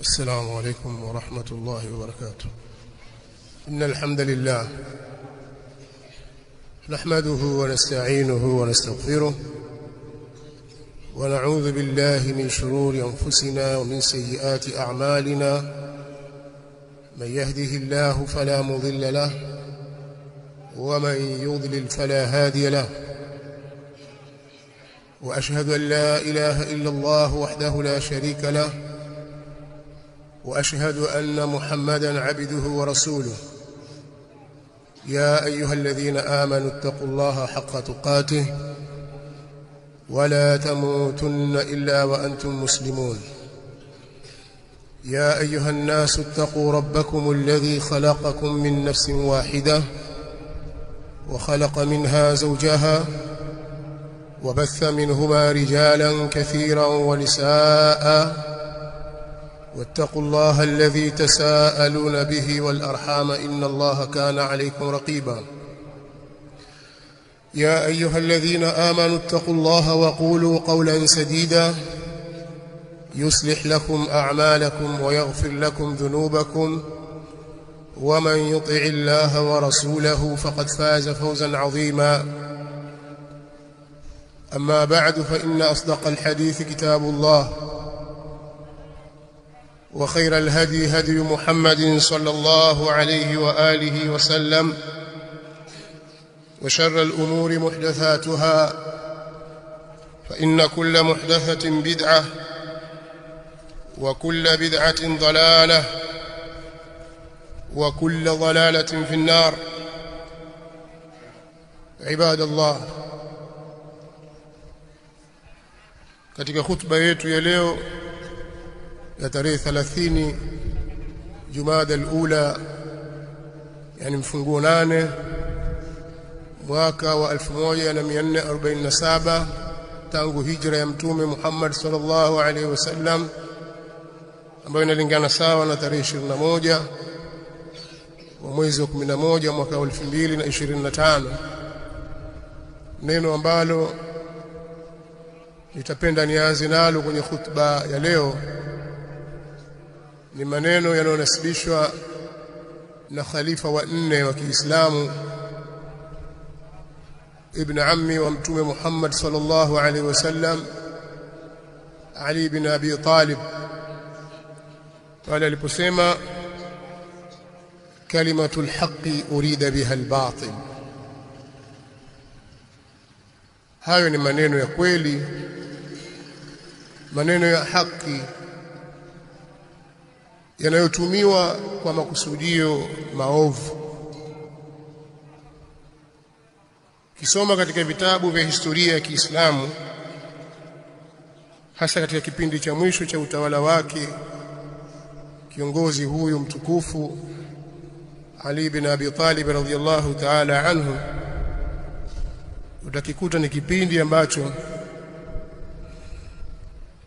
السلام عليكم ورحمة الله وبركاته. إن الحمد لله نحمده ونستعينه ونستغفره ونعوذ بالله من شرور أنفسنا ومن سيئات أعمالنا. من يهده الله فلا مضل له ومن يضلل فلا هادي له، وأشهد أن لا إله إلا الله وحده لا شريك له، وأشهد أن محمدا عبده ورسوله. يا أيها الذين آمنوا اتقوا الله حق تقاته ولا تموتن إلا وأنتم مسلمون. يا أيها الناس اتقوا ربكم الذي خلقكم من نفس واحدة وخلق منها زوجها وبث منهما رجالا كثيرا ونساء، واتقوا الله الذي تساءلون به والأرحام إن الله كان عليكم رقيبا. يا أيها الذين آمنوا اتقوا الله وقولوا قولا سديدا يصلح لكم أعمالكم ويغفر لكم ذنوبكم، ومن يطع الله ورسوله فقد فاز فوزا عظيما. أما بعد، فإن أصدق الحديث كتاب الله، وخير الهدي هدي محمد صلى الله عليه وآله وسلم، وشر الأمور محدثاتها، فإن كل محدثة بدعة وكل بدعة ضلالة وكل ضلالة في النار. عباد الله، katika khutba yetu ya leo ya tarehe 30 Jumada al-Ula, yani mfunguo 8 mwaka wa 1447 tangu hijra ya mtume Muhammad sallallahu alaihi wasallam, ambayo inalingana sawa na tarehe 21 wa mwezi wa 11 mwaka wa 2025. Neno ambalo nitapenda nianze nalo kwenye khutba ya leo ni maneno yanayonasibishwa na khalifa wa 4 wa Kiislamu, ibn ammi wa mtume Muhammad sallallahu alaihi wasallam, Ali bin Abi Talib, pale aliposema kalimatul haqqi urida biha al-batil. Hayo ni maneno ya kweli, maneno ya haki yanayotumiwa kwa makusudio maovu. Kisoma katika vitabu vya historia ya Kiislamu, hasa katika kipindi cha mwisho cha utawala wake kiongozi huyu mtukufu Ali bin Abi Talib radhiyallahu ta'ala anhu, utakikuta ni kipindi ambacho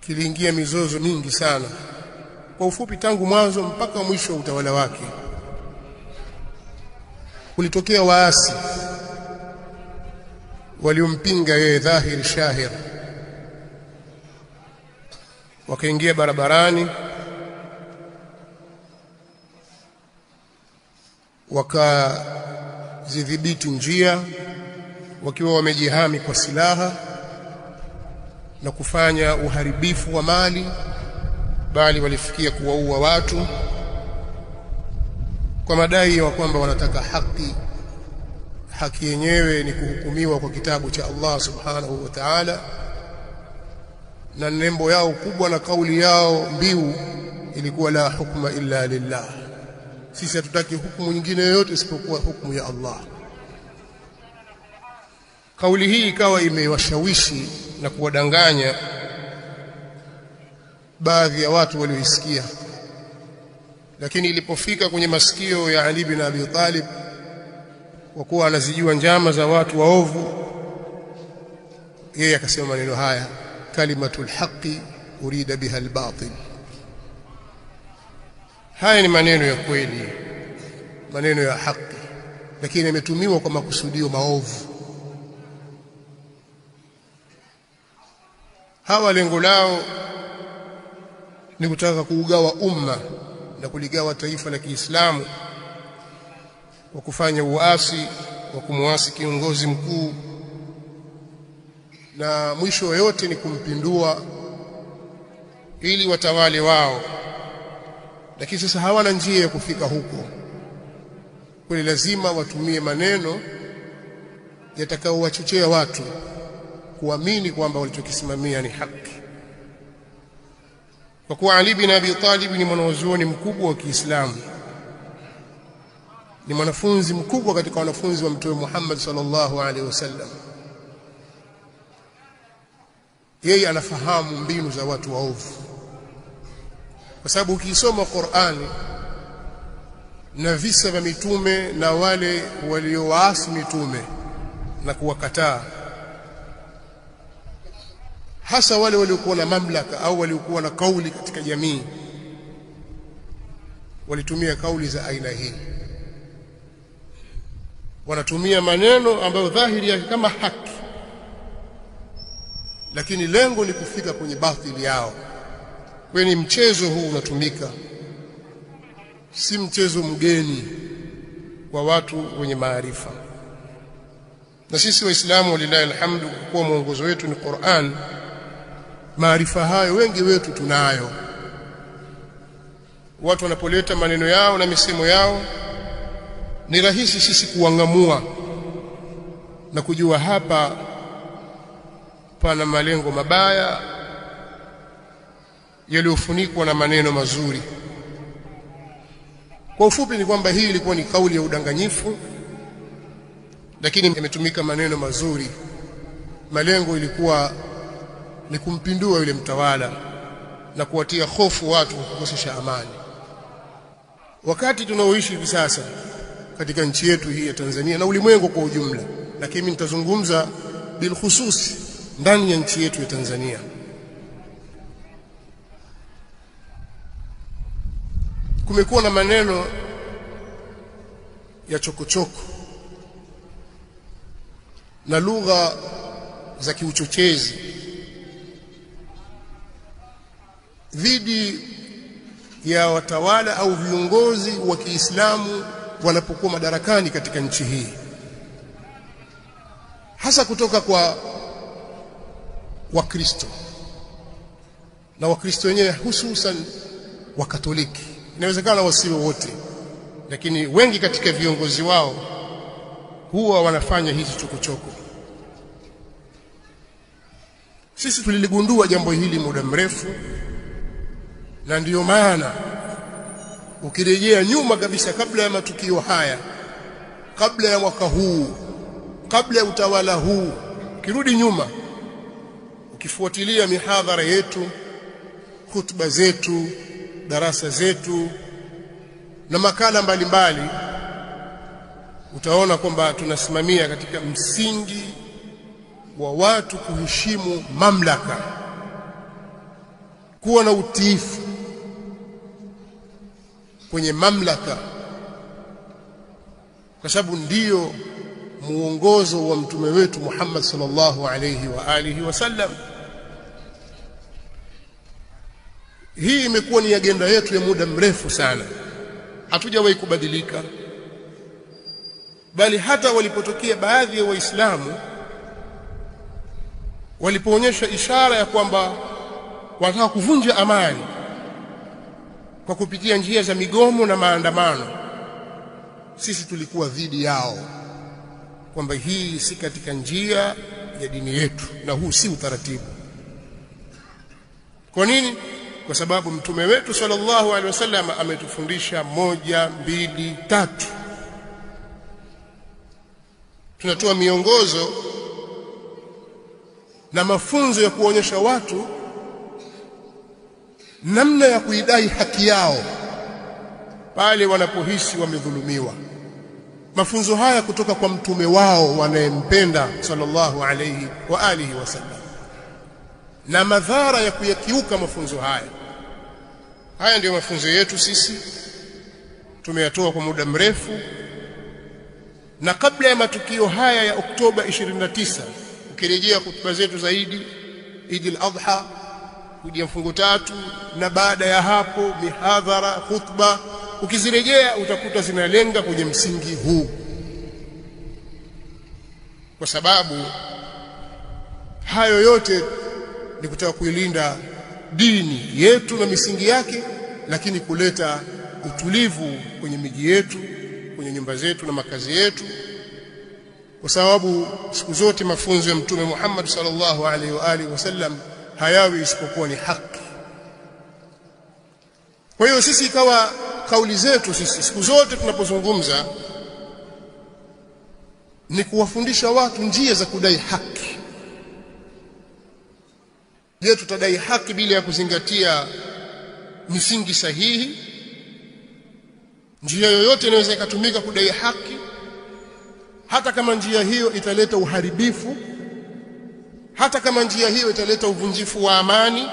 kiliingia mizozo mingi sana. Kwa ufupi, tangu mwanzo mpaka mwisho wa utawala wake kulitokea waasi waliompinga yeye dhahiri shahir, wakaingia barabarani wakazidhibiti njia wakiwa wamejihami kwa silaha na kufanya uharibifu wa mali, bali walifikia kuwaua watu kwa madai ya kwamba wanataka haki. Haki yenyewe ni kuhukumiwa kwa kitabu cha Allah subhanahu wa ta'ala, na nembo yao kubwa na kauli yao mbiu ilikuwa la hukma illa lillah, sisi hatutaki hukumu nyingine yoyote isipokuwa hukumu ya Allah. Kauli hii ikawa imewashawishi na kuwadanganya baadhi ya watu walioisikia, lakini ilipofika kwenye masikio ya Ali bin Abi Talib, kwa kuwa anazijua njama za watu waovu, yeye akasema maneno haya, kalimatul haqqi urida biha al-batil. Haya ni maneno ya kweli, maneno ya haki, lakini yametumiwa kwa makusudio maovu. Hawa lengo lao ni kutaka kuugawa umma na kuligawa taifa la Kiislamu kwa kufanya uasi wa kumuasi kiongozi mkuu, na mwisho yote ni kumpindua ili watawale wao. Lakini sasa hawana njia ya kufika huko, kwa lazima watumie maneno yatakaowachochea watu kuamini kwamba walichokisimamia ni haki. Kwa kuwa Ali bin Abi Talib ni mwanazuoni mkubwa wa Kiislamu, ni mwanafunzi mkubwa katika wanafunzi wa Mtume Muhammad sallallahu alaihi wasallam, yeye anafahamu mbinu za watu waovu, kwa sababu ukisoma Qur'ani na visa vya mitume na wale waliowaasi mitume na kuwakataa, hasa wale waliokuwa na mamlaka au waliokuwa na kauli katika jamii, walitumia kauli za aina hii. Wanatumia maneno ambayo dhahiri yake kama haki, lakini lengo ni kufika kwenye batili yao. Kwenye mchezo huu unatumika, si mchezo mgeni kwa watu wenye maarifa. Na sisi Waislamu walillahi alhamdu, kwa mwongozo wetu ni Qur'an, maarifa hayo wengi wetu tunayo. Watu wanapoleta maneno yao na misemo yao, ni rahisi sisi kuangamua na kujua hapa pana malengo mabaya yaliyofunikwa na maneno mazuri. Kwa ufupi ni kwamba hii ilikuwa ni kauli ya udanganyifu, lakini imetumika maneno mazuri. Malengo ilikuwa ni kumpindua yule mtawala na kuwatia hofu watu, kukosesha amani. Wakati tunaoishi hivi sasa katika nchi yetu hii ya Tanzania na ulimwengu kwa ujumla, lakini nitazungumza bil khusus ndani ya nchi yetu ya Tanzania, kumekuwa na maneno ya chokochoko na lugha za kiuchochezi dhidi ya watawala au viongozi wa Kiislamu wanapokuwa madarakani katika nchi hii, hasa kutoka kwa Wakristo na Wakristo wenyewe, hususan wa Katoliki. Inawezekana wasiwe wote, lakini wengi katika viongozi wao huwa wanafanya hizi chokochoko. Sisi tuliligundua jambo hili muda mrefu, na ndiyo maana ukirejea nyuma kabisa, kabla ya matukio haya, kabla ya mwaka huu, kabla ya utawala huu, kirudi nyuma ukifuatilia mihadhara yetu, hutuba zetu, darasa zetu na makala mbalimbali, utaona kwamba tunasimamia katika msingi wa watu kuheshimu mamlaka, kuwa na utiifu kwenye mamlaka, kwa sababu ndiyo muongozo wa mtume wetu Muhammad sallallahu alayhi wa alihi wasallam. Hii imekuwa ni agenda yetu ya muda mrefu sana, hatujawahi kubadilika, bali hata walipotokea baadhi ya Waislamu walipoonyesha ishara ya kwamba wanataka kuvunja amani kwa kupitia njia za migomo na maandamano, sisi tulikuwa dhidi yao, kwamba hii si katika njia ya dini yetu na huu si utaratibu. Kwa nini? Kwa sababu mtume wetu sallallahu alaihi wasallam ametufundisha 1, 2, 3. Tunatoa miongozo na mafunzo ya kuonyesha watu namna ya kuidai haki yao pale wanapohisi wamedhulumiwa. Mafunzo haya kutoka kwa mtume wao wanayempenda sallallahu alayhi wa alihi wasallam, na madhara ya kuyakiuka mafunzo haya. Haya ndio mafunzo yetu sisi, tumeyatoa kwa muda mrefu. Na kabla ya matukio haya ya Oktoba 29, ukirejea hutuba zetu zaidi, Eid al-Adha kuja mfungo 3, na baada ya hapo mihadhara, khutba, ukizirejea utakuta zinalenga kwenye msingi huu, kwa sababu hayo yote ni kutaka kuilinda dini yetu na misingi yake, lakini kuleta utulivu kwenye miji yetu, kwenye nyumba zetu na makazi yetu, kwa sababu siku zote mafunzo ya Mtume Muhammad sallallahu alaihi wa alihi wasallam hayawi isipokuwa ni haki. Kwa hiyo sisi ikawa kauli zetu sisi siku zote tunapozungumza ni kuwafundisha watu njia za kudai haki. Je, tutadai haki bila ya kuzingatia misingi sahihi? Njia yoyote inaweza ikatumika kudai haki, hata kama njia hiyo italeta uharibifu, hata kama njia hiyo italeta uvunjifu wa amani.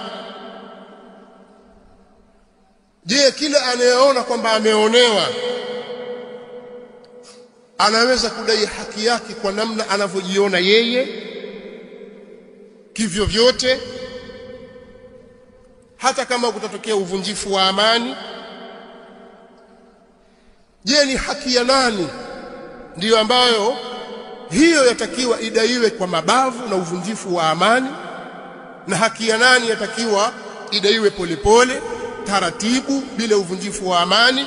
Je, kila anayeona kwamba ameonewa anaweza kudai haki yake kwa namna anavyojiona yeye kivyo vyote, hata kama kutatokea uvunjifu wa amani? Je, ni haki ya nani ndiyo ambayo hiyo yatakiwa idaiwe kwa mabavu na uvunjifu wa amani, na haki ya nani yatakiwa idaiwe polepole taratibu bila uvunjifu wa amani?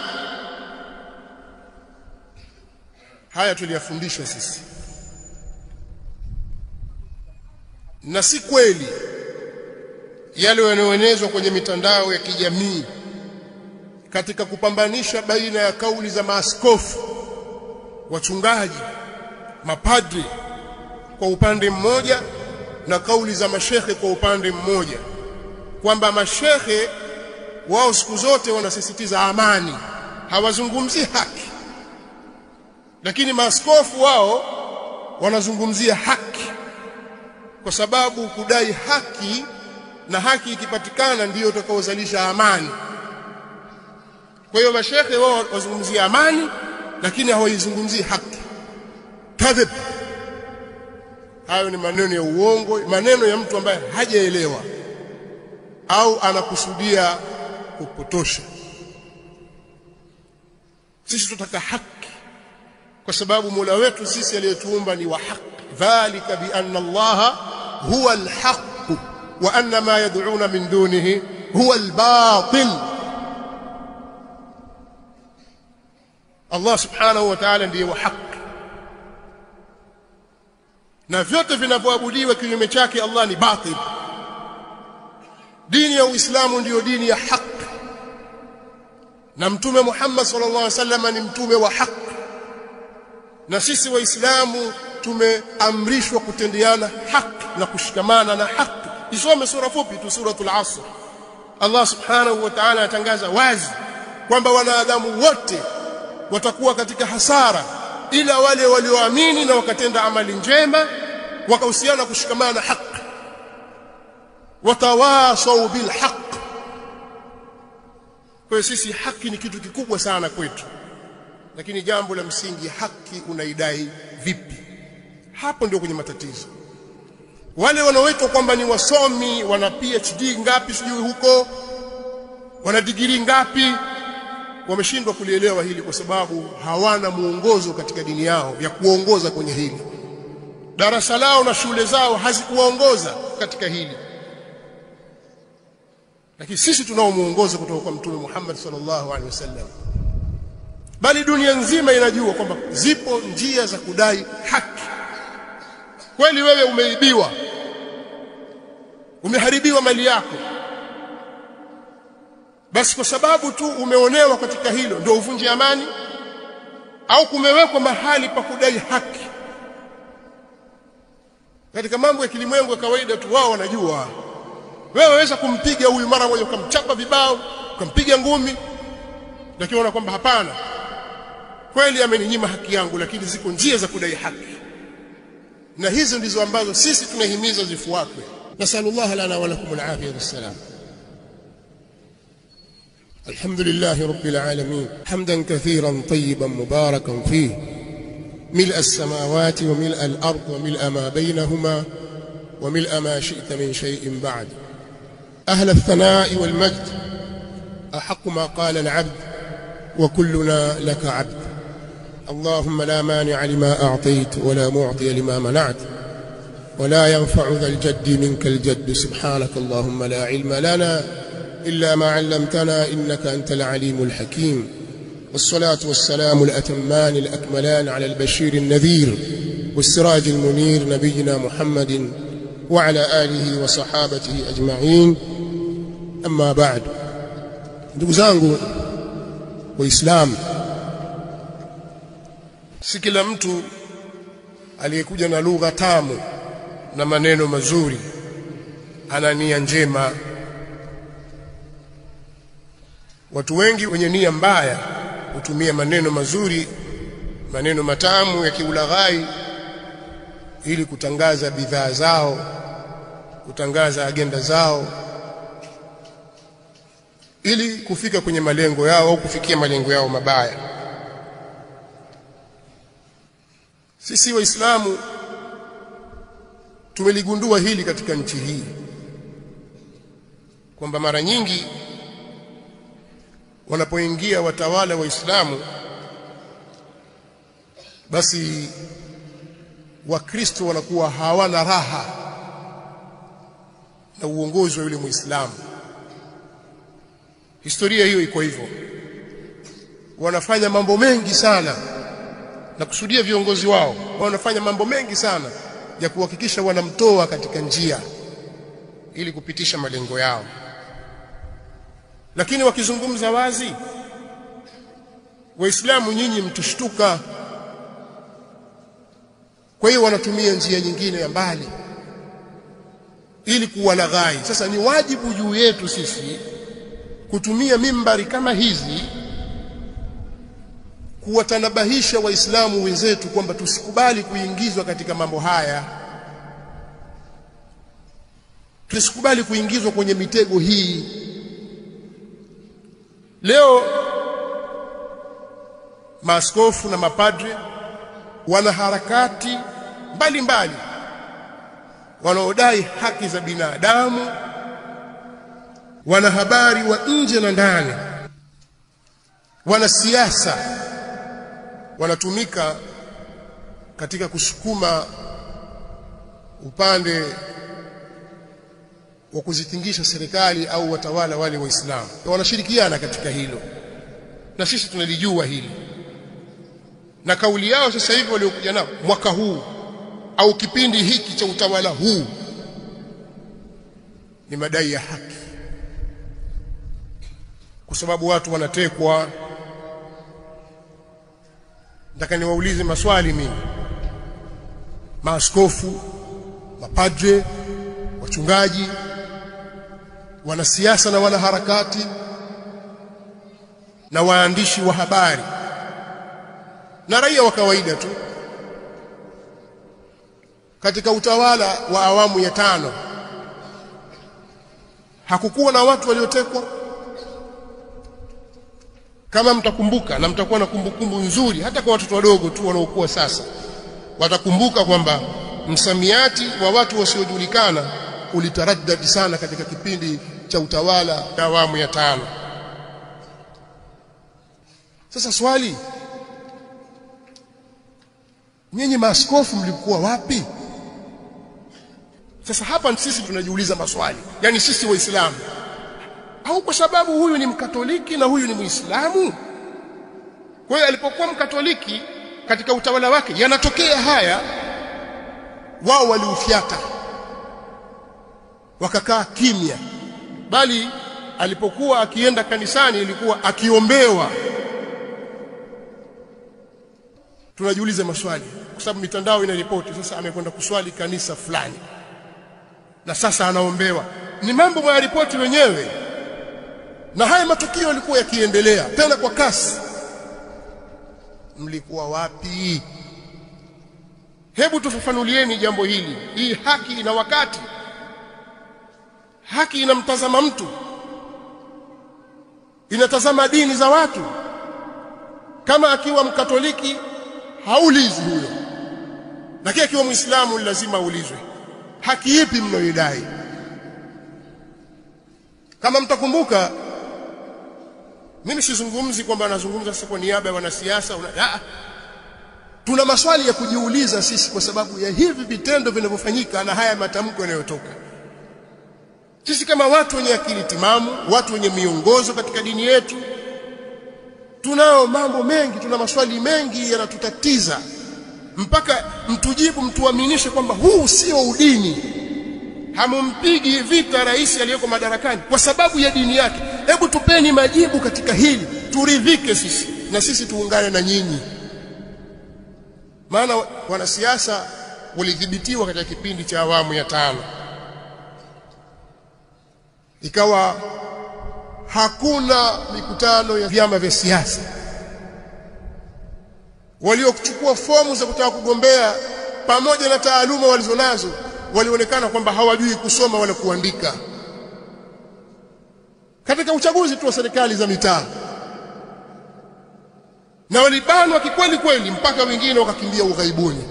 Haya tuliyafundishwa sisi, na si kweli yale yanayoenezwa kwenye mitandao ya kijamii katika kupambanisha baina ya kauli za maaskofu, wachungaji, mapadri kwa upande mmoja na kauli za mashehe kwa upande mmoja, kwamba mashehe wao siku zote wanasisitiza amani, hawazungumzii haki, lakini maaskofu wao wanazungumzia haki, kwa sababu kudai haki na haki ikipatikana ndiyo utakaozalisha amani. Kwa hiyo mashehe wao wazungumzia amani, lakini hawaizungumzii haki. Kadhib. Hayo ni maneno ya uongo, maneno ya mtu ambaye hajaelewa au anakusudia kupotosha. Sisi tutaka haki, kwa sababu Mola wetu sisi aliyetuumba ni wa haki. Dhalika bi anna Allaha huwa al-haq wa anna ma yad'una min dunihi huwa al-batil. Allah subhanahu wa ta'ala ndiye wa haki, na vyote vinavyoabudiwa kinyume chake Allah ni batil. Dini ya Uislamu ndiyo dini ya haki, na Mtume Muhammad sallallahu alaihi wasallam ni mtume wa haki, na sisi Waislamu tumeamrishwa kutendeana haki na kushikamana na haki. Isome sura fupi tu, suratul Asr. Allah subhanahu wa ta'ala atangaza wazi kwamba wanadamu wote watakuwa katika hasara ila wale walioamini na wakatenda amali njema, wakahusiana kushikamana na haki, watawasau bil haq. Kwa sisi haki ni kitu kikubwa sana kwetu, lakini jambo la msingi, haki unaidai vipi? Hapo ndio kwenye matatizo. Wale wanaoitwa kwamba ni wasomi, wana PhD ngapi sijui huko, wana degree ngapi, wameshindwa kulielewa hili kwa sababu hawana muongozo katika dini yao ya kuongoza kwenye hili. Darasa lao na shule zao hazikuwaongoza katika hili. Lakini sisi tunao muongozo kutoka kwa Mtume Muhammad sallallahu alaihi wasallam. Bali dunia nzima inajua kwamba zipo njia za kudai haki. Kweli wewe umeibiwa, umeharibiwa mali yako, basi kwa sababu tu umeonewa katika hilo ndio uvunje amani? Au kumewekwa mahali pa kudai haki? Katika mambo ya kilimwengu ya kawaida tu wao wanajua. Wewe waweza kumpiga huyu mara moja ukamchapa vibao, ukampiga ngumi, lakini unaona kwamba hapana, kweli ameninyima haki yangu, lakini ziko njia za kudai haki. Na hizo ndizo ambazo sisi tunahimiza zifuatwe. Nasallallahu lana wa lakum al-afiyah was-salam. الحمد لله رب العالمين حمدا كثيرا طيبا مباركا فيه ملء السماوات وملء الأرض وملء ما بينهما وملء ما شئت من شيء بعد. أهل الثناء والمجد أحق ما قال العبد وكلنا لك عبد. اللهم لا مانع لما أعطيت ولا معطي لما منعت ولا ينفع ذا الجد منك الجد. سبحانك اللهم لا علم لنا إلا ما علمتنا إنك أنت العليم الحكيم. والصلاة والسلام الأتمان الأكملان على البشير النذير والسراج المنير نبينا محمد وعلى آله وصحابته أجمعين. أما بعد. ndugu zangu waislamu, si kila mtu aliyekuja na lugha tamu na maneno mazuri ana nia njema. Watu wengi wenye nia mbaya hutumia maneno mazuri, maneno matamu ya kiulaghai ili kutangaza bidhaa zao, kutangaza agenda zao, ili kufika kwenye malengo yao au kufikia malengo yao mabaya. Sisi waislamu tumeligundua hili katika nchi hii, kwamba mara nyingi wanapoingia watawala waislamu, basi wakristo wanakuwa hawana raha na uongozi wa yule muislamu. Historia hiyo iko hivyo. Wanafanya mambo mengi sana, na kusudia viongozi wao wanafanya mambo mengi sana ya kuhakikisha wanamtoa katika njia ili kupitisha malengo yao. Lakini wakizungumza wazi, waislamu nyinyi mtushtuka. Kwa hiyo wanatumia njia nyingine ya mbali ili kuwalaghai. Sasa ni wajibu juu yetu sisi kutumia mimbari kama hizi kuwatanabahisha waislamu wenzetu kwamba tusikubali kuingizwa katika mambo haya, tusikubali kuingizwa kwenye mitego hii. Leo maaskofu na mapadre wana harakati mbalimbali wanaodai haki za binadamu, wanahabari wa nje na ndani, wanasiasa wanatumika katika kusukuma upande wa kuzitingisha serikali au watawala wale waislamu. Wanashirikiana katika hilo, na sisi tunalijua hili. Na kauli yao sasa hivi waliokuja nao mwaka huu au kipindi hiki cha utawala huu ni madai ya haki, kwa sababu watu wanatekwa. Nataka niwaulize maswali mimi, maaskofu, mapadre, wachungaji, wanasiasa na wanaharakati na waandishi wa habari na raia wa kawaida tu, katika utawala wa awamu ya 5 hakukuwa na watu waliotekwa? Kama mtakumbuka, na mtakuwa na kumbukumbu nzuri, hata kwa watoto wadogo tu wanaokuwa sasa, watakumbuka kwamba msamiati wa watu wasiojulikana ulitaraddad sana katika kipindi cha utawala wa awamu ya 5. Sasa swali, nyinyi maaskofu mlikuwa wapi? Sasa hapa sisi tunajiuliza maswali, yani sisi waislamu, au kwa sababu huyu ni mkatoliki na huyu ni muislamu? Kwa hiyo alipokuwa mkatoliki katika utawala wake yanatokea haya, wao waliufyata wakakaa kimya, bali alipokuwa akienda kanisani ilikuwa akiombewa. Tunajiuliza maswali kwa sababu mitandao inaripoti sasa amekwenda kuswali kanisa fulani na sasa anaombewa. Ni mambo ya ripoti wenyewe, na haya matukio yalikuwa yakiendelea tena kwa kasi. Mlikuwa wapi? Hebu tufafanulieni jambo hili. Hii haki ina wakati, haki inamtazama mtu, inatazama dini za watu. Kama akiwa mkatoliki haulizi huyo, lakini akiwa muislamu lazima aulizwe. Haki ipi mnayoidai? Kama mtakumbuka, mimi sizungumzi kwamba nazungumza sasa kwa niaba ya wanasiasa. Tuna maswali ya kujiuliza sisi kwa sababu ya hivi vitendo vinavyofanyika na haya matamko yanayotoka. Sisi kama watu wenye akili timamu, watu wenye miongozo katika dini yetu, tunao mambo mengi, tuna maswali mengi yanatutatiza, mpaka mtujibu, mtuaminishe kwamba huu sio udini. Hamumpigi vita rais aliyeko madarakani kwa sababu ya dini yake. Hebu tupeni majibu katika hili, turidhike sisi na sisi tuungane na nyinyi. Maana wanasiasa walidhibitiwa katika kipindi cha awamu ya 5, ikawa hakuna mikutano ya vyama vya siasa. Waliokuchukua fomu za kutaka kugombea, pamoja na taaluma walizonazo, walionekana kwamba hawajui kusoma wala kuandika. Katika uchaguzi tu wa serikali za mitaa, na walibanwa kikweli kweli, mpaka wengine wakakimbia ughaibuni.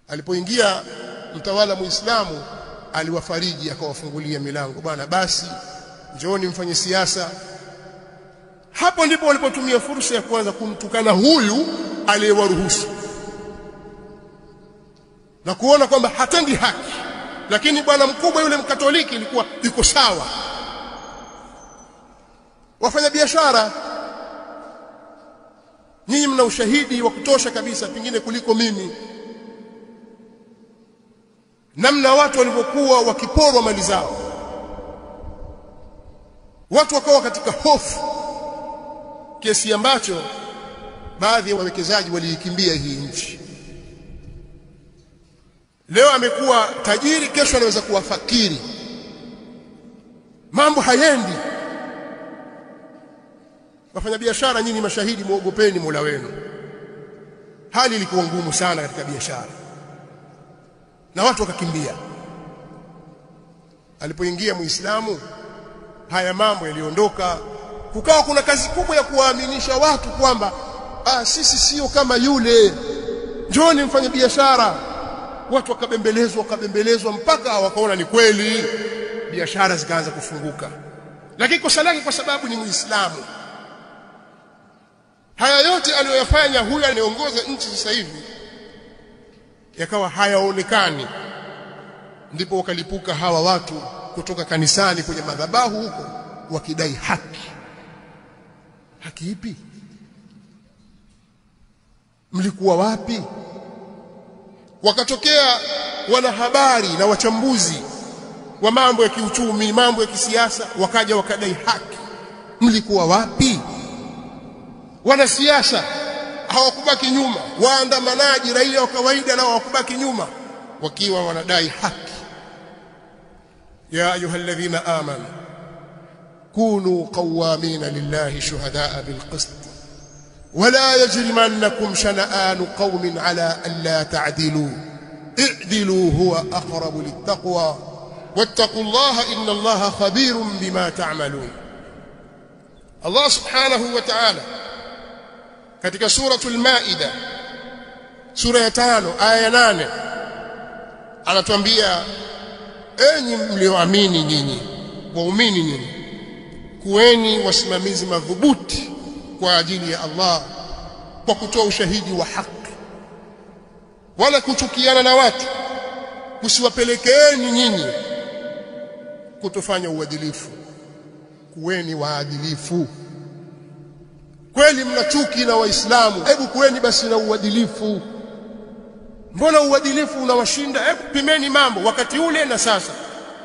Alipoingia mtawala Muislamu, aliwafariji, akawafungulia milango, bwana basi njooni mfanye siasa. Hapo ndipo walipotumia fursa ya kuanza kumtukana huyu aliyewaruhusu na kuona kwamba hatendi haki. Lakini bwana mkubwa yule Mkatoliki ilikuwa yuko sawa. Wafanya biashara, nyinyi mna ushahidi wa kutosha kabisa, pengine kuliko mimi, namna watu walivyokuwa wakiporwa mali zao. Watu wakawa katika hofu kiasi ambacho baadhi ya wawekezaji waliikimbia hii nchi. Leo amekuwa tajiri, kesho anaweza kuwa fakiri. Mambo hayendi. Wafanya biashara, nyinyi mashahidi, muogopeni Mola wenu. Hali ilikuwa ngumu sana katika biashara na watu wakakimbia. Alipoingia Muislamu, haya mambo yaliondoka. Kukawa kuna kazi kubwa ya kuwaaminisha watu kwamba sisi sio kama yule, njooni mfanye biashara. Watu wakabembelezwa mpaka wakaona ni kweli, biashara zikaanza kufunguka. Lakini kosa lake kwa sababu ni Muislamu. Haya yote aliyoyafanya huyu anayeongoza nchi sasa hivi yakawa hayaonekani. Ndipo wakalipuka hawa watu kutoka kanisani kwenye madhabahu huko wakidai haki. Haki ipi? Mlikuwa wapi? Wakatokea wanahabari na wachambuzi wa mambo ya kiuchumi, mambo ya kisiasa, wakaja wakadai haki. Mlikuwa wapi? Wanasiasa hawakubaki nyuma, waandamanaji, raia wa kawaida nao hawakubaki nyuma, wakiwa wanadai haki. Ya ayyuhalladhina amanu kunu qawwamina lillahi shuhadaa bilqist wala yajrimannakum shana'anu qawmin ala an la ta'dilu i'dilu huwa aqrabu littaqwa wattaqullaha innallaha khabirun bima ta'malun. Allah subhanahu wa ta'ala katika suratul Maida, sura ya 5 aya ya 8, anatuambia, enyi mlioamini nyinyi, waumini nyinyi, kuweni wasimamizi madhubuti kwa ajili ya Allah kwa kutoa ushahidi wa haki, wala kuchukiana na watu kusiwapelekeeni nyinyi kutofanya uadilifu. Kuweni waadilifu. Kweli mna chuki na Waislamu, hebu kuweni basi na uadilifu. Mbona uadilifu unawashinda? Hebu pimeni mambo wakati ule na sasa,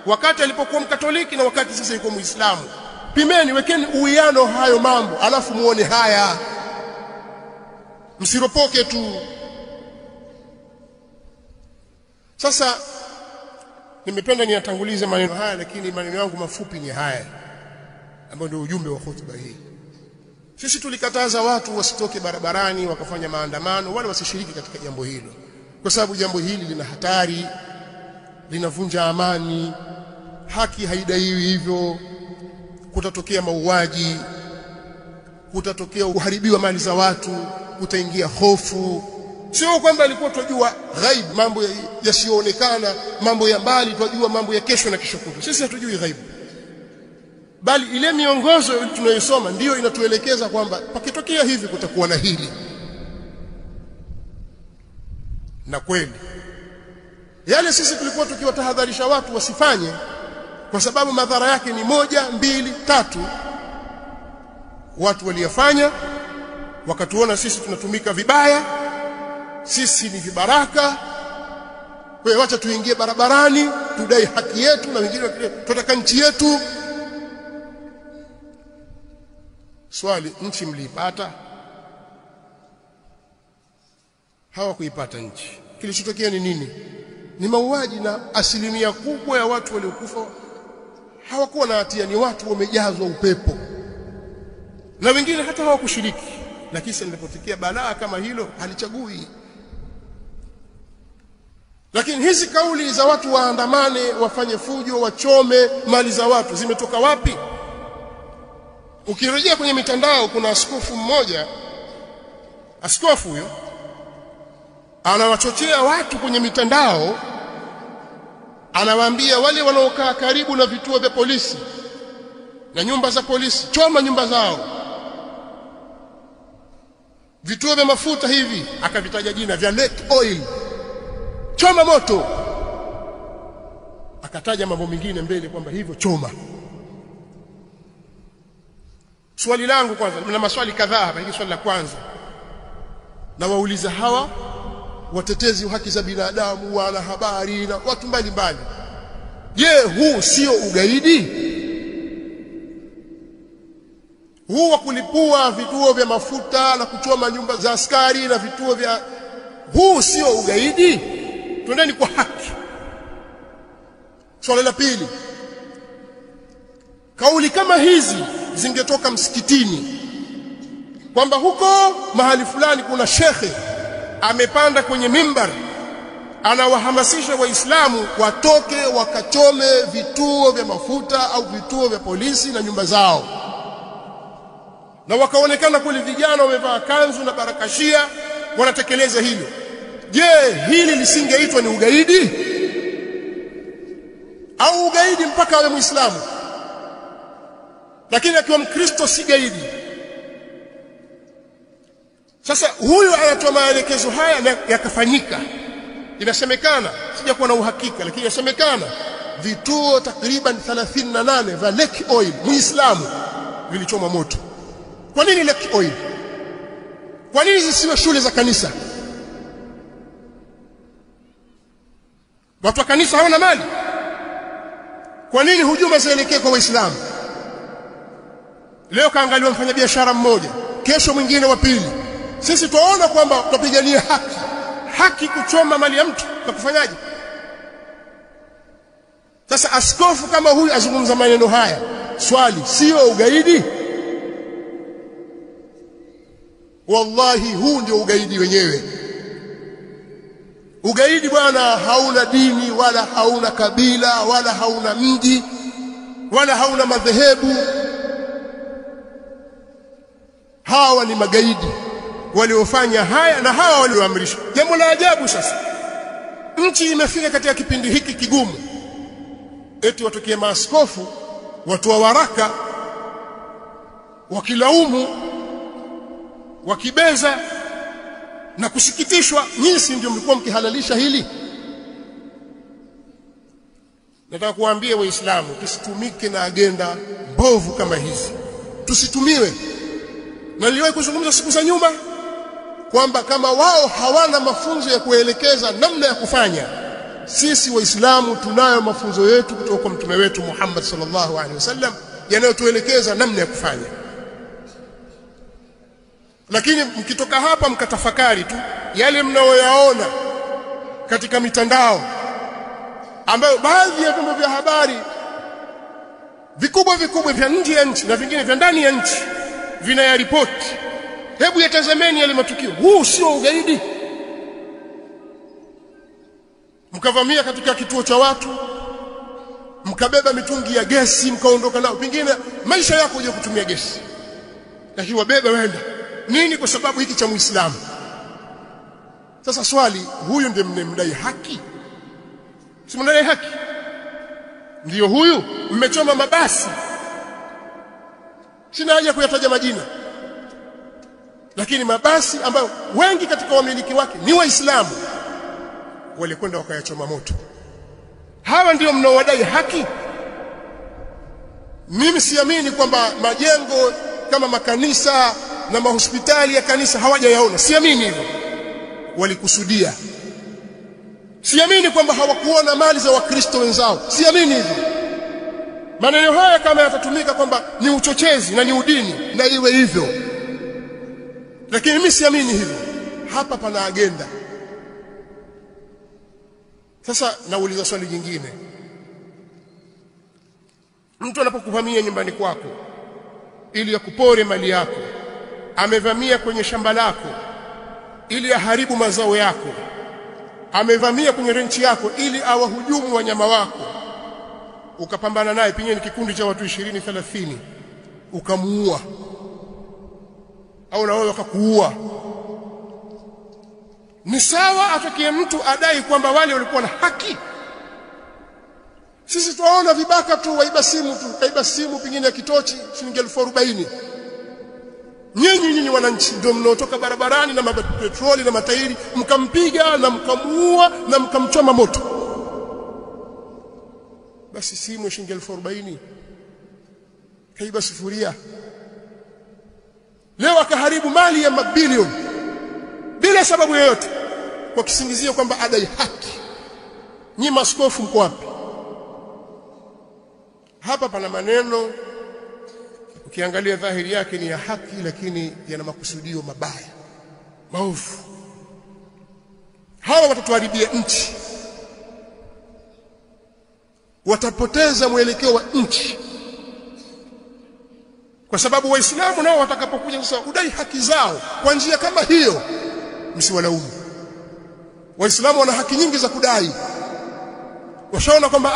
wakati alipokuwa Mkatoliki na wakati sasa yuko Muislamu. Pimeni, wekeni uwiano hayo mambo, alafu muone haya. Msiropoke tu. Sasa nimependa niyatangulize maneno haya, lakini maneno yangu mafupi ni haya ambayo ndio ujumbe wa hotuba hii. Sisi tulikataza watu wasitoke barabarani wakafanya maandamano, wala wasishiriki katika jambo hilo, kwa sababu jambo hili lina hatari, linavunja amani, haki haidaiwi hivyo, kutatokea mauaji, kutatokea uharibiwa mali za watu, kutaingia hofu, Sio kwamba alikuwa tunajua ghaib, mambo yasiyoonekana, mambo ya mbali, tunajua mambo ya kesho na kesho kutwa. Sisi hatujui ghaib, bali ile miongozo tunayosoma ndiyo inatuelekeza kwamba pakitokea hivi kutakuwa na hili. Na kweli yale sisi tulikuwa tukiwatahadharisha watu wasifanye, kwa sababu madhara yake ni 1, 2, 3. Watu waliyafanya, wakatuona sisi tunatumika vibaya, sisi ni vibaraka. Kwa hiyo acha tuingie barabarani tudai haki yetu, na wengine tunataka nchi yetu. Swali, nchi mliipata? Hawakuipata nchi. Kilichotokea ni nini? Ni mauaji, na asilimia kubwa ya watu waliokufa hawakuwa na hatia, ni watu wamejazwa upepo, na wengine hata hawakushiriki. Lakini linapotokea balaa kama hilo halichagui. Lakini hizi kauli za watu waandamane, wafanye fujo, wachome mali za watu zimetoka wapi? Ukirejea kwenye mitandao, kuna askofu mmoja, askofu huyo anawachochea watu kwenye mitandao, anawaambia wale wanaokaa karibu na vituo vya polisi na nyumba za polisi, choma nyumba zao. Vituo vya mafuta hivi akavitaja jina vya Lake Oil, choma moto. Akataja mambo mengine mbele kwamba hivyo choma. Swali langu kwanza, na maswali kadhaa hapa. Hili swali la kwanza na wauliza hawa watetezi wa haki za binadamu, wana habari na watu mbalimbali, je, huu sio ugaidi? Huu wa kulipua vituo vya mafuta na kuchoma nyumba za askari na vituo vya, huu sio ugaidi? Twendeni kwa haki. Swali la pili, kauli kama hizi zingetoka msikitini, kwamba huko mahali fulani kuna shekhe amepanda kwenye mimbar anawahamasisha Waislamu watoke wakachome vituo vya mafuta au vituo vya polisi na nyumba zao, na wakaonekana kule vijana wamevaa kanzu na barakashia wanatekeleza hilo, je, hili lisingeitwa ni ugaidi? Au ugaidi mpaka awe Muislamu, lakini akiwa Mkristo si gaidi? Sasa huyu anatoa maelekezo haya na yakafanyika. Inasemekana, sijakuwa na uhakika, lakini inasemekana vituo takriban 38 vya Lake Oil Muislamu vilichoma moto. Kwa nini Lake Oil? Kwa nini zisiwe shule za kanisa? Watu wa kanisa hawana mali? Kwa nini hujuma zielekee kwa Waislamu? Leo kaangaliwa mfanyabiashara mmoja, kesho mwingine wa pili. Sisi tunaona kwamba tutapigania haki kuchoma mali ya mtu na kufanyaje? Sasa askofu kama huyu azungumza maneno haya, swali, sio ugaidi? Wallahi huu ndio ugaidi wenyewe. Ugaidi bwana hauna dini, wala hauna kabila, wala hauna mji, wala hauna madhehebu. Hawa ni magaidi waliofanya haya, na hawa walioamrisha. Jambo la ajabu sasa, nchi imefika katika kipindi hiki kigumu, eti watokee maaskofu watoa waraka wakilaumu, wakibeza na kusikitishwa. Nyinyi ndio mlikuwa mkihalalisha hili. Nataka kuambia Waislamu tusitumike na agenda mbovu kama hizi, tusitumiwe. Na niliwahi kuzungumza siku za nyuma kwamba kama wao hawana mafunzo ya kuelekeza namna ya kufanya, sisi Waislamu tunayo mafunzo yetu kutoka kwa mtume wetu Muhammad sallallahu alaihi wasallam yanayotuelekeza namna ya kufanya. Lakini mkitoka hapa mkatafakari tu yale mnaoyaona katika mitandao, ambayo baadhi ya vyombo vya habari vikubwa vya nje ya nchi na vingine vya ndani ya nchi vinayaripoti, hebu yatazameni yale matukio. Huu sio ugaidi? Mkavamia katika kituo cha watu, mkabeba mitungi ya gesi, mkaondoka nao, pengine maisha yako uje kutumia gesi, lakini wabeba wenda nini? Kwa sababu hiki cha Muislamu. Sasa swali, huyu ndiye mnemdai haki? Si mnadai haki? Ndio huyu mmechoma mabasi. Sina haja kuyataja majina. Lakini mabasi ambayo wengi katika wamiliki wake ni Waislamu walikwenda wakayachoma moto. Hawa ndio mnaowadai haki? Mimi siamini kwamba majengo kama makanisa na mahospitali ya kanisa hawajayaona. Siamini hivyo. Walikusudia. Siamini kwamba hawakuona mali za Wakristo wenzao. Siamini hivyo. Maneno haya kama yatatumika kwamba ni uchochezi na ni udini, na iwe hivyo. Lakini mimi siamini hivyo. Hapa pana agenda. Sasa nauliza swali jingine. Mtu anapokuvamia nyumbani kwako ili akupore mali yako, amevamia kwenye shamba lako ili aharibu mazao yako, amevamia kwenye renchi yako ili awahujumu wanyama wako, ukapambana naye, pengine ni kikundi cha watu 20 30, ukamuua au na wewe wakakuua, ni sawa atokie mtu adai kwamba wale walikuwa na haki? Sisi tuwaona vibaka tu, waiba simu tu, kaiba simu pengine ya kitochi shilingi 40,000. Nyinyi wananchi ndio mnaotoka barabarani na mapetroli na matairi mkampiga na mkamuua na mkamchoma moto. Basi simu shilingi 40,000 kaiba sufuria. Leo akaharibu mali ya mabilioni bila sababu yoyote kwa kisingizio kwamba adai haki. Nyinyi maskofu mko wapi? Hapa pana maneno ukiangalia dhahiri yake ni ya haki, lakini yana makusudio mabaya, maovu. Hawa watatuharibia nchi, watapoteza mwelekeo wa nchi, kwa sababu Waislamu nao watakapokuja sasa kudai haki zao kwa njia kama hiyo, msiwalaumu. Waislamu wana haki nyingi za kudai. Washaona kwamba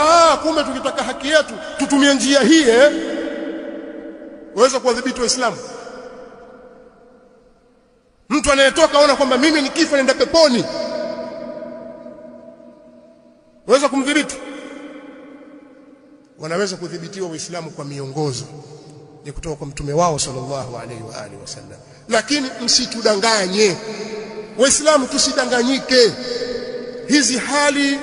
kumbe tukitaka haki yetu tutumie njia hii, waweza kuwadhibiti Waislamu. Mtu anayetoka aona kwamba mimi nikifa nenda peponi, waweza kumdhibiti? Wanaweza kudhibitiwa Waislamu kwa miongozo ni kutoka kwa mtume wao sallallahu alaihi wa alihi wasallam. Lakini msitudanganye Waislamu, tusidanganyike. Hizi hali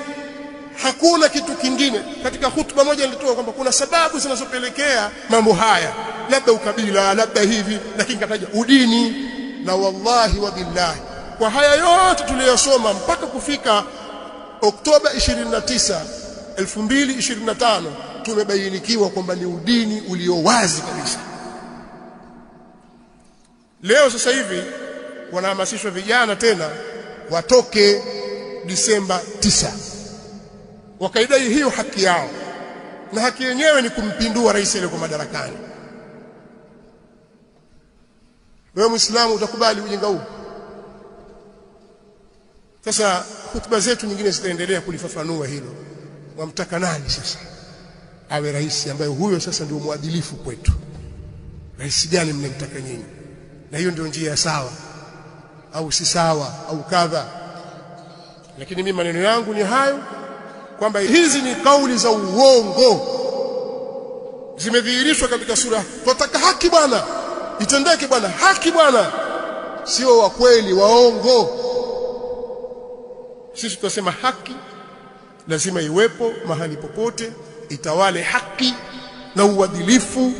hakuna kitu kingine. Katika hutuba moja nilitoa kwamba kuna sababu zinazopelekea mambo haya, labda ukabila, labda hivi, lakini kataja udini. Na wallahi wa billahi, kwa haya yote tuliyosoma mpaka kufika Oktoba 29, 2025 tumebainikiwa kwamba ni udini ulio wazi kabisa. Leo sasa hivi wanahamasishwa vijana tena watoke Disemba 9 wakaidai hiyo haki yao, na haki yenyewe ni kumpindua rais aliyeko madarakani. Wewe Muislamu utakubali ujinga huu? Sasa hutuba zetu nyingine zitaendelea kulifafanua hilo. Wamtaka nani sasa awe rais ambaye huyo sasa ndio mwadilifu kwetu? Rais gani mnemtaka nyinyi? Na hiyo ndio njia sawa au si sawa au kadha? Lakini mimi maneno yangu ni hayo, kwamba hizi ni kauli za uongo zimedhihirishwa katika sura. Tunataka haki bwana, itendeke bwana, haki bwana. Sio wa kweli, waongo. Sisi tunasema haki lazima iwepo mahali popote, itawale haki na uadilifu,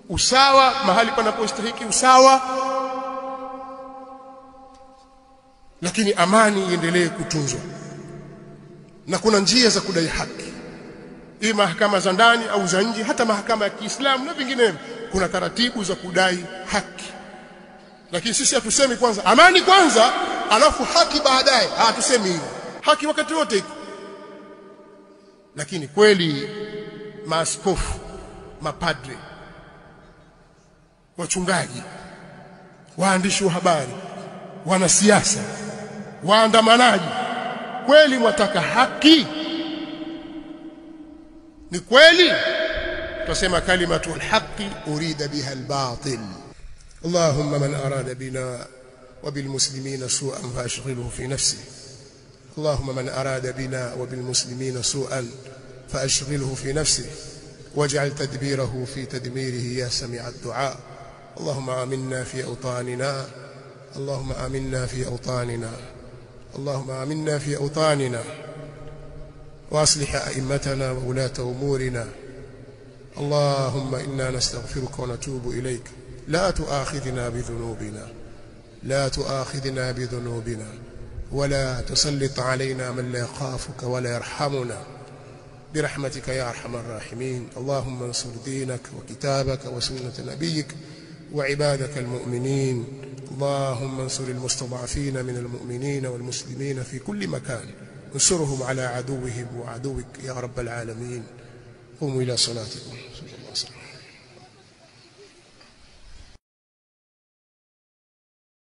usawa mahali panapostahili usawa, lakini amani iendelee kutunzwa. Na kuna njia za kudai haki, hii mahakama za ndani au za nje, hata mahakama ya Kiislamu na vinginevyo, kuna taratibu za kudai haki. Lakini sisi hatusemi kwanza amani kwanza alafu haki baadaye. Hatusemi hivyo. Haki wakati wote iko. Lakini kweli maaskofu, mapadre, wachungaji, waandishi wa habari, wanasiasa, waandamanaji, kweli mwataka haki? Ni kweli? Tusema kalimatu alhaqi urida biha albatil. Allahumma man arada bina وبالمسلمين سوءا فأشغله في نفسه. اللهم من أراد بنا وبالمسلمين سوءا فأشغله في نفسه واجعل تدبيره في تدميره يا سميع الدعاء. اللهم آمنا في أوطاننا، اللهم آمنا في أوطاننا، اللهم آمنا في أوطاننا، وأصلح أئمتنا وولاة أمورنا. اللهم إنا نستغفرك ونتوب إليك. لا تؤاخذنا بذنوبنا، لا تؤاخذنا بذنوبنا، ولا تسلط علينا من لا يخافك ولا يرحمنا برحمتك يا أرحم الراحمين. اللهم انصر دينك وكتابك وسنة نبيك وعبادك المؤمنين. اللهم انصر المستضعفين من المؤمنين والمسلمين في كل مكان، انصرهم على عدوهم وعدوك يا رب العالمين. قوموا إلى صلاتكم.